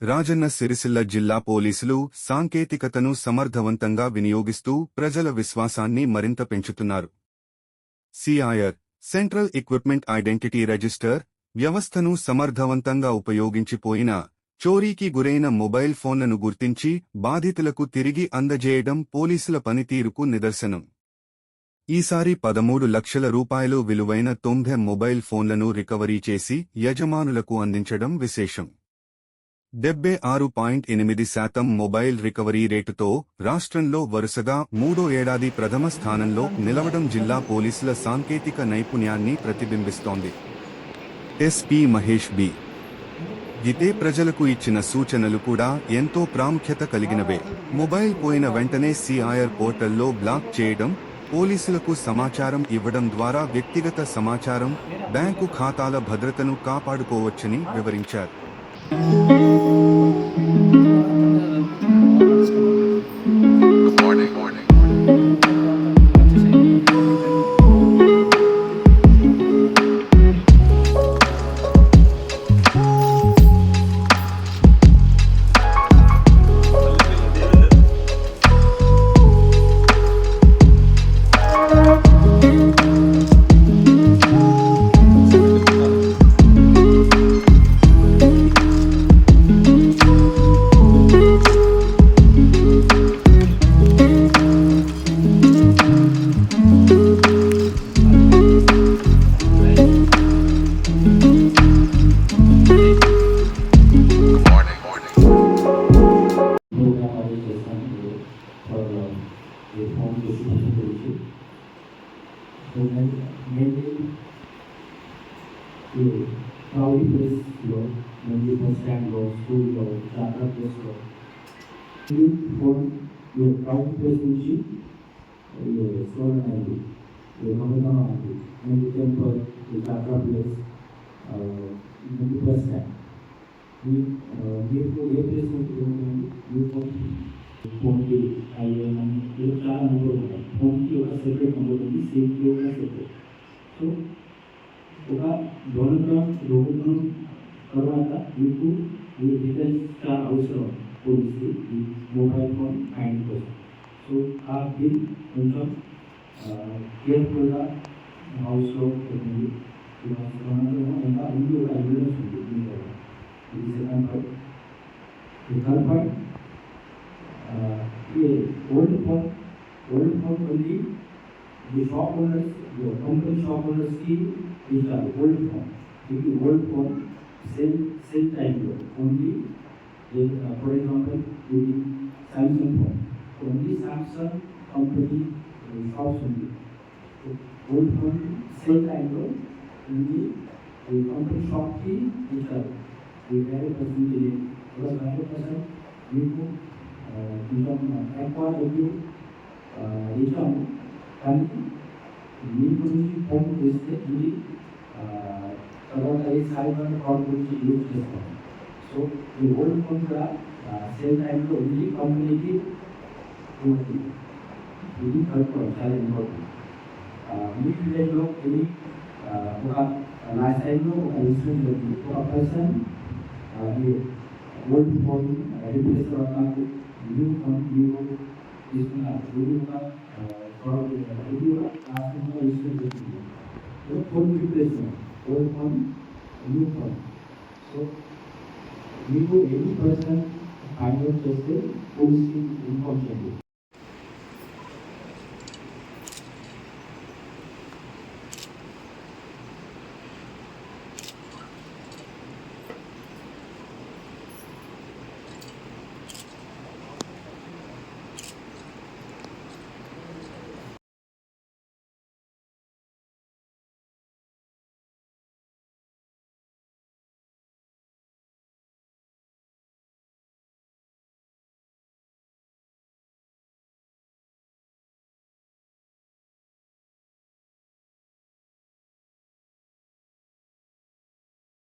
రాజన్న సిరిసిల్ల జిల్లా పోలీసులు సాంకేతికతను సమర్థవంతంగా వినియోగిస్తూ ప్రజల విశ్వాసాన్ని మరింత పెంచుతున్నారు. CIR central equipment identity register వ్యవస్థను సమర్థవంతంగా ఉపయోగించిపోయిన చోరీకి గురైన మొబైల్ ఫోన్లను గుర్తించి బాధితులకు తిరిగి అందజేయడం పోలీసుల పనితీరుకు నిదర్శనం. ఈసారి 13 లక్షల రూపాయలు విలువైన 90 మొబైల్ ఫోన్లను రికవరీ చేసి యజమానులకు అందించడం విశేషం. 76.8% మొబైల్ రికవరీ రేటుతో రాష్ట్రంలో వరుసగా మూడో ఏడాది ప్రథమ స్థానంలో నిలవడం జిల్లా పోలీసుల సాంకేతిక నైపుణ్యాన్ని ప్రతిబింబిస్తోంది. SP Mahesh B. గితే ప్రజలకు ఇచ్చిన సూచనలు కూడా ఎంతో ప్రాముఖ్యత కలిగినవే. మొబైల్ పోయిన వెంటనే సిఐఆర్ పోర్టల్లో బ్లాక్ చేయడం, పోలీసులకు సమాచారం ఇవ్వడం ద్వారా వ్యక్తిగత సమాచారం, బ్యాంకు ఖాతాల భద్రతను కాపాడుకోవచ్చని వివరించారు. Crowdy place లో మంది బస్ స్టాండ్లో స్కూల్లో జాతర ప్లేస్లో ఫోన్ క్రౌడీ ప్లేస్ నుంచి స్టోలన్ అయింది, దొంగతనం అయింది. మంది టెంపుల్ జాతర ప్లేస్ మంది బస్ స్టాండ్ మీకు ఏ ప్లేస్ నుంచి దొరుకుతుంది? మీ ఫోన్కి అయ్యే చాలా నెంబర్ ఉన్నాయి. ఫోన్కి ఒక సెపరేట్ నెంబర్ ఉంది, సేఫ్కి ఒక సెపరేట్. సో ఒక దొంగతనం తర్వాత మీకు ఈ డీటెయిల్స్ చాలా అవసరం పోలీసు ఈ మొబైల్ ఫోన్ హ్యాండ్ కోసం. సో ఆ బిల్ కొంచెం కేర్ఫుల్గా హౌస్లో ఉంటుంది. ఇంకా ముందు ఒక ఎవిడెన్స్ ఉంది దీని ద్వారా. ఇది సెకండ్ పాయింట్. ఈ థర్డ్ పాయింట్, ఈ old phone only the shop owners, the company shop owners की इधर old phone, क्योंकि old phone same time low only for example the Samsung phone only Samsung company shops only. Old phone same time low only the company shop की इधर the very percentage थोड़ा 100% మీకు కొంచెం ఎక్కువ డబ్బు ఇచ్చాము. కానీ మీ గురించి ఫోన్ చేస్తే ఇది తర్వాత ఈ సైబర్ ఫ్రాడ్ గురించి యూజ్ చేస్తాం. సో ఈ ఓల్డ్ ఫోన్ కూడా సేమ్ టైంలో ఓన్లీ కంపెనీకి ఉంటుంది. ఇది కనుక్కోవడం చాలా ఇంపార్టెంట్. మీ విలేజ్లో ఇది ఒక లాస్ట్ టైంలో ఒక ఇన్సిడెంట్ జరిగింది. ఒక పర్సన్ ఈ ఓల్డ్ ఫోన్ రిప్లేస్ తర్వాత నాకు న్యూ ఫోన్ తీసుకున్నారు. ఇది ఒక ఇది కూడా రాష్ట్రంలో ఇన్సిడెంట్ జరిగింది. Phone replacement old phone new phone. So మీకు ఎనీ పర్సన్ ఫైండ్ అవుట్ చేస్తే పోలీస్కి ఇన్ఫార్మ్ చేయండి.